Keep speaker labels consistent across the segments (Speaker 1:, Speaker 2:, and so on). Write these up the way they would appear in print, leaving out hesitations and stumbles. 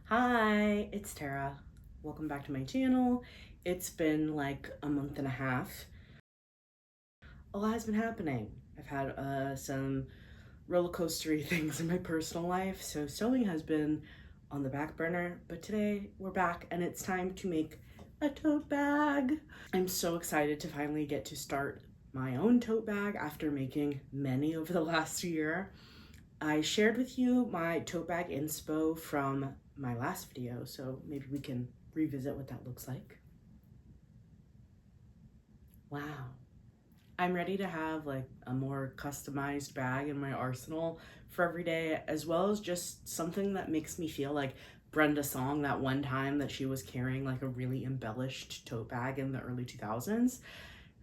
Speaker 1: Hi, it's Tara. Welcome back to my channel. It's been like a month and a half. A lot has been happening. I've had some roller coastery things in my personal life, so sewing has been on the back burner, but today we're back and it's time to make a tote bag. I'm so excited to finally get to start my own tote bag after making many over the last year. I shared with you my tote bag inspo from my last video, so maybe we can revisit what that looks like. Wow. I'm ready to have like a more customized bag in my arsenal for every day, as well as just something that makes me feel like Brenda Song that one time that she was carrying like a really embellished tote bag in the early 2000s.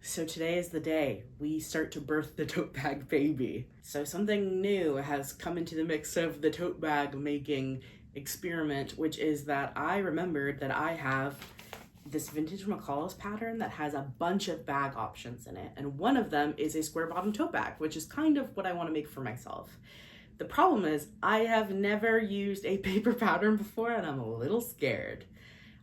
Speaker 1: So today is the day we start to birth the tote bag baby. So something new has come into the mix of the tote bag making experiment, which is that I remembered that I have this vintage McCall's pattern that has a bunch of bag options in it. And one of them is a square bottom tote bag, which is kind of what I want to make for myself. The problem is I have never used a paper pattern before and I'm a little scared.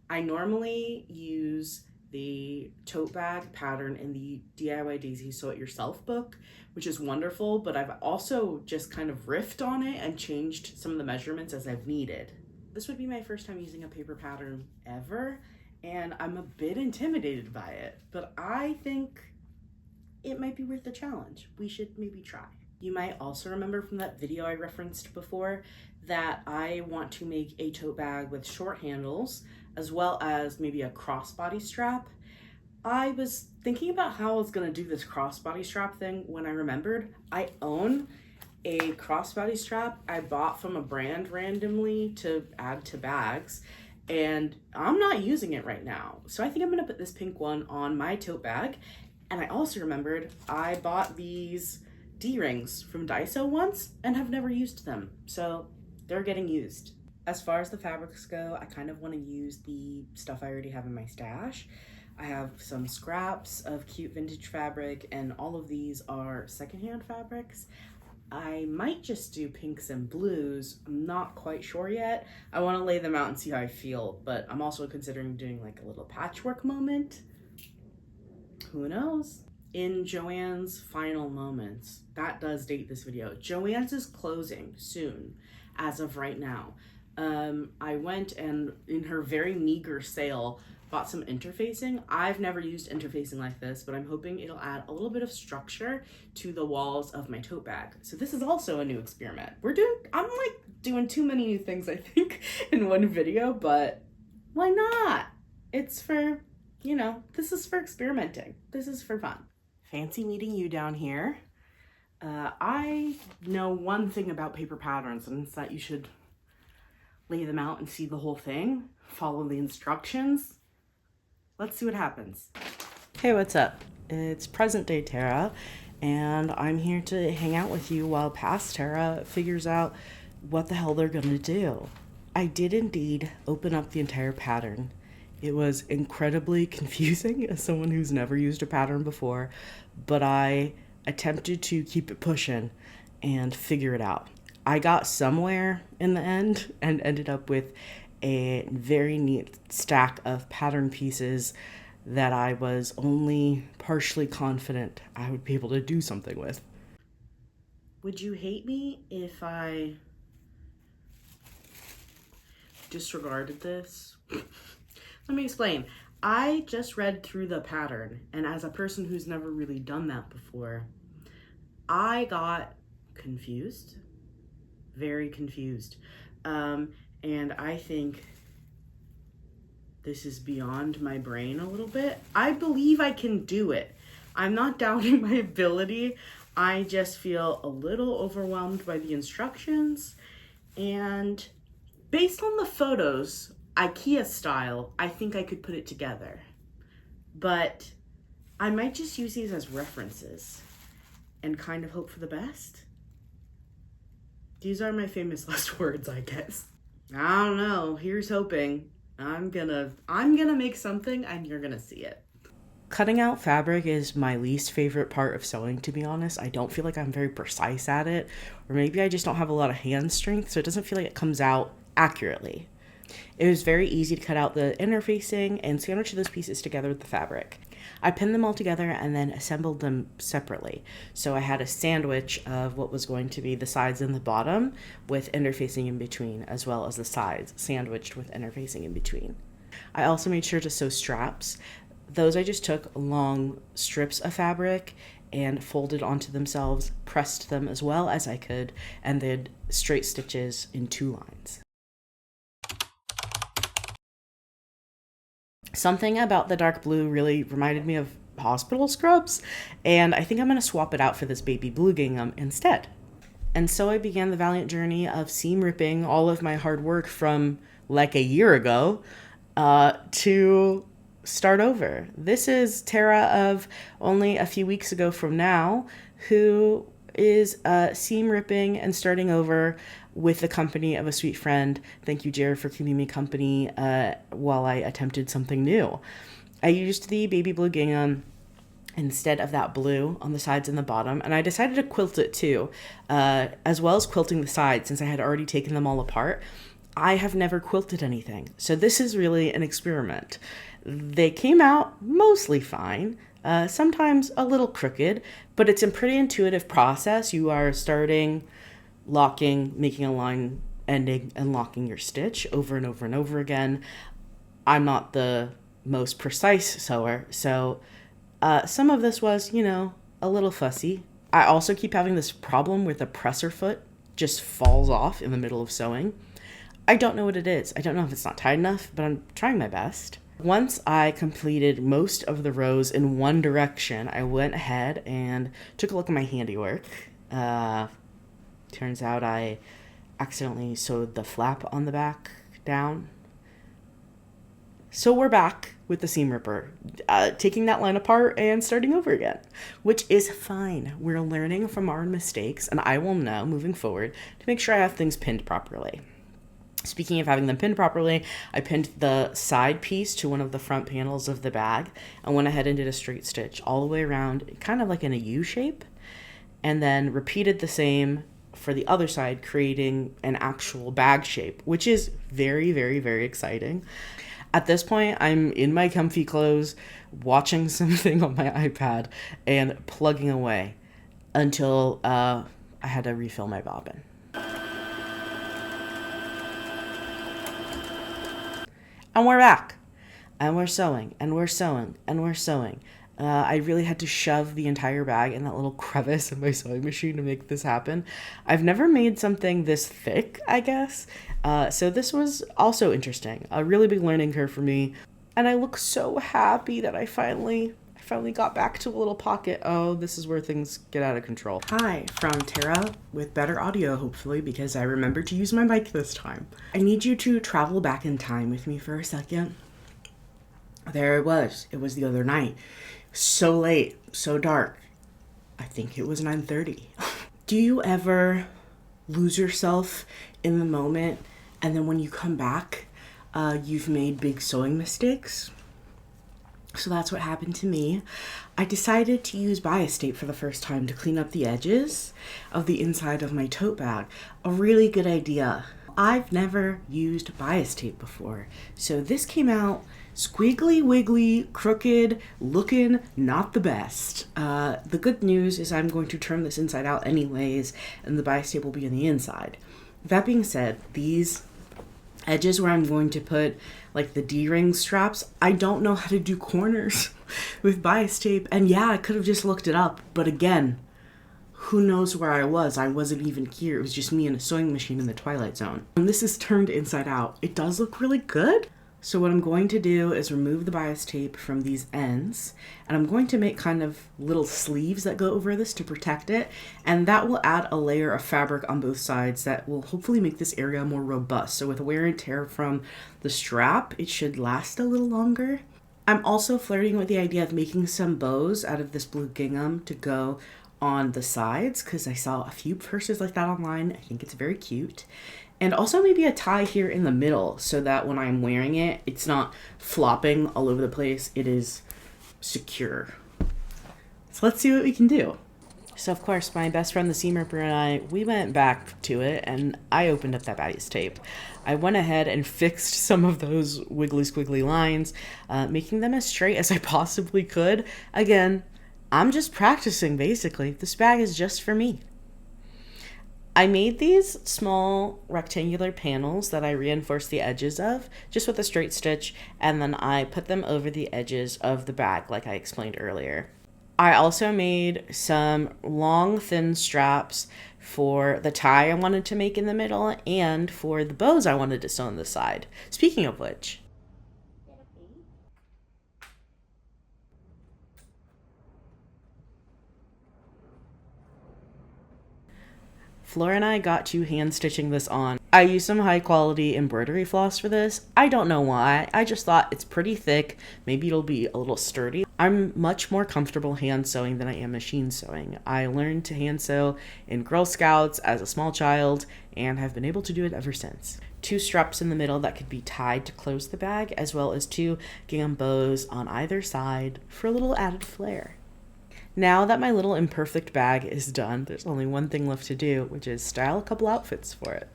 Speaker 1: I normally use the tote bag pattern in the DIY Daisy Sew It Yourself book, which is wonderful, but I've also just kind of riffed on it and changed some of the measurements as I've needed. This would be my first time using a paper pattern ever, and I'm a bit intimidated by it, but I think it might be worth the challenge. We should maybe try. You might also remember from that video I referenced before that I want to make a tote bag with short handles as well as maybe a crossbody strap. I was thinking about how I was gonna do this crossbody strap thing when I remembered I own a crossbody strap I bought from a brand randomly to add to bags, and I'm not using it right now. So I think I'm gonna put this pink one on my tote bag. And I also remembered I bought these D-rings from Daiso once and have never used them. So they're getting used. As far as the fabrics go, I kind of want to use the stuff I already have in my stash. I have some scraps of cute vintage fabric, and all of these are secondhand fabrics. I might just do pinks and blues. I'm not quite sure yet. I want to lay them out and see how I feel, but I'm also considering doing like a little patchwork moment. Who knows? In Joann's final moments, that does date this video. Joann's is closing soon, as of right now. I went and in her very meager sale, bought some interfacing. I've never used interfacing like this, but I'm hoping it'll add a little bit of structure to the walls of my tote bag. So this is also a new experiment. I'm like doing too many new things, I think, in one video, but why not? It's for, this is for experimenting. This is for fun. Fancy meeting you down here. I know one thing about paper patterns, and it's that you should lay them out and see the whole thing. Follow the instructions. Let's see what happens. Hey, what's up? It's present day Tara, and I'm here to hang out with you while past Tara figures out what the hell they're gonna do. I did indeed open up the entire pattern. It was incredibly confusing as someone who's never used a pattern before, but I attempted to keep it pushing and figure it out. I got somewhere in the end and ended up with a very neat stack of pattern pieces that I was only partially confident I would be able to do something with. Would you hate me if I disregarded this? Let me explain. I just read through the pattern, and as a person who's never really done that before, I got confused, very confused. And I think this is beyond my brain a little bit. I believe I can do it. I'm not doubting my ability. I just feel a little overwhelmed by the instructions, and based on the photos, IKEA style, I think I could put it together. But I might just use these as references and kind of hope for the best. These are my famous last words, I guess. I don't know. Here's hoping. I'm gonna make something and you're gonna see it. Cutting out fabric is my least favorite part of sewing, to be honest. I don't feel like I'm very precise at it, or maybe I just don't have a lot of hand strength, so it doesn't feel like it comes out accurately. It was very easy to cut out the interfacing and sandwich those pieces together with the fabric. I pinned them all together and then assembled them separately. So I had a sandwich of what was going to be the sides and the bottom with interfacing in between, as well as the sides sandwiched with interfacing in between. I also made sure to sew straps. Those I just took long strips of fabric and folded onto themselves, pressed them as well as I could, and did straight stitches in 2 lines. Something about the dark blue really reminded me of hospital scrubs, and I think I'm going to swap it out for this baby blue gingham instead. And so I began the valiant journey of seam ripping all of my hard work from like a year ago to start over. This is Tara of only a few weeks ago from now, who is seam ripping and starting over with the company of a sweet friend. Thank you, Jared, for keeping me company while I attempted something new. I used the baby blue gingham instead of that blue on the sides and the bottom, and I decided to quilt it too, as well as quilting the sides since I had already taken them all apart. I have never quilted anything, so this is really an experiment. They came out mostly fine, sometimes a little crooked, but it's a pretty intuitive process. You are starting, locking, making a line, ending, and locking your stitch over and over and over again. I'm not the most precise sewer, so some of this was, a little fussy. I also keep having this problem where the presser foot just falls off in the middle of sewing. I don't know what it is. I don't know if it's not tight enough, but I'm trying my best. Once I completed most of the rows in one direction, I went ahead and took a look at my handiwork. Turns out I accidentally sewed the flap on the back down. So we're back with the seam ripper, taking that line apart and starting over again, which is fine. We're learning from our mistakes, and I will know moving forward to make sure I have things pinned properly. Speaking of having them pinned properly, I pinned the side piece to one of the front panels of the bag and went ahead and did a straight stitch all the way around, kind of like in a U shape, and then repeated the same for the other side, creating an actual bag shape, which is very, very, very exciting. At this point, I'm in my comfy clothes, watching something on my iPad and plugging away until I had to refill my bobbin. And we're back, and we're sewing, and we're sewing, and we're sewing. I really had to shove the entire bag in that little crevice in my sewing machine to make this happen. I've never made something this thick, I guess. So this was also interesting. A really big learning curve for me. And I look so happy that I finally got back to a little pocket. Oh, this is where things get out of control. Hi, from Tara, with better audio, hopefully, because I remembered to use my mic this time. I need you to travel back in time with me for a second. There it was. It was the other night. So late, so dark. I think it was 9:30. Do you ever lose yourself in the moment, and then when you come back, you've made big sewing mistakes? So that's what happened to me. I decided to use bias tape for the first time to clean up the edges of the inside of my tote bag. A really good idea. I've never used bias tape before, so this came out squiggly wiggly, crooked, looking not the best. The good news is I'm going to turn this inside out anyways, and the bias tape will be on the inside. That being said, these edges where I'm going to put like the D-ring straps, I don't know how to do corners with bias tape. And yeah, I could have just looked it up, but again, who knows where I was? I wasn't even here. It was just me and a sewing machine in the Twilight Zone. And this is turned inside out. It does look really good. So what I'm going to do is remove the bias tape from these ends, and I'm going to make kind of little sleeves that go over this to protect it, and that will add a layer of fabric on both sides that will hopefully make this area more robust. So with wear and tear from the strap, it should last a little longer. I'm also flirting with the idea of making some bows out of this blue gingham to go on the sides, because I saw a few purses like that online. I think it's very cute. And also maybe a tie here in the middle so that when I'm wearing it, it's not flopping all over the place. It is secure. So let's see what we can do. So, of course, my best friend, the Seam Ripper, and I, we went back to it, and I opened up that baggy's tape. I went ahead and fixed some of those wiggly squiggly lines, making them as straight as I possibly could. Again, I'm just practicing, basically. This bag is just for me. I made these small rectangular panels that I reinforced the edges of just with a straight stitch, and then I put them over the edges of the bag like I explained earlier. I also made some long thin straps for the tie I wanted to make in the middle and for the bows I wanted to sew on the side. Speaking of which, Flora and I got to hand stitching this on. I used some high quality embroidery floss for this. I don't know why. I just thought it's pretty thick. Maybe it'll be a little sturdy. I'm much more comfortable hand sewing than I am machine sewing. I learned to hand sew in Girl Scouts as a small child and have been able to do it ever since. Two straps in the middle that could be tied to close the bag, as well as two gingham bows on either side for a little added flair. Now that my little imperfect bag is done, there's only one thing left to do, which is style a couple outfits for it.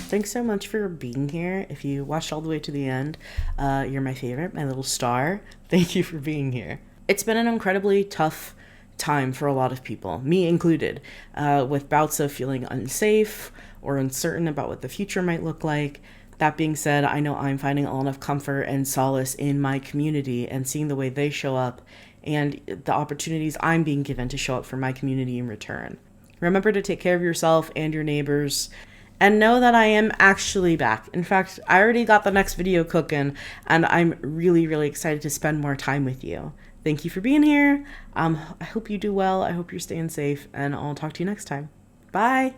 Speaker 1: Thanks so much for being here. If you watched all the way to the end, you're my favorite, my little star. Thank you for being here. It's been an incredibly tough time for a lot of people, me included, with bouts of feeling unsafe or uncertain about what the future might look like. That being said, I know I'm finding a lot of comfort and solace in my community and seeing the way they show up and the opportunities I'm being given to show up for my community in return. Remember to take care of yourself and your neighbors. And know that I am actually back. In fact, I already got the next video cooking, and I'm really, really excited to spend more time with you. Thank you for being here. I hope you do well. I hope you're staying safe, and I'll talk to you next time. Bye.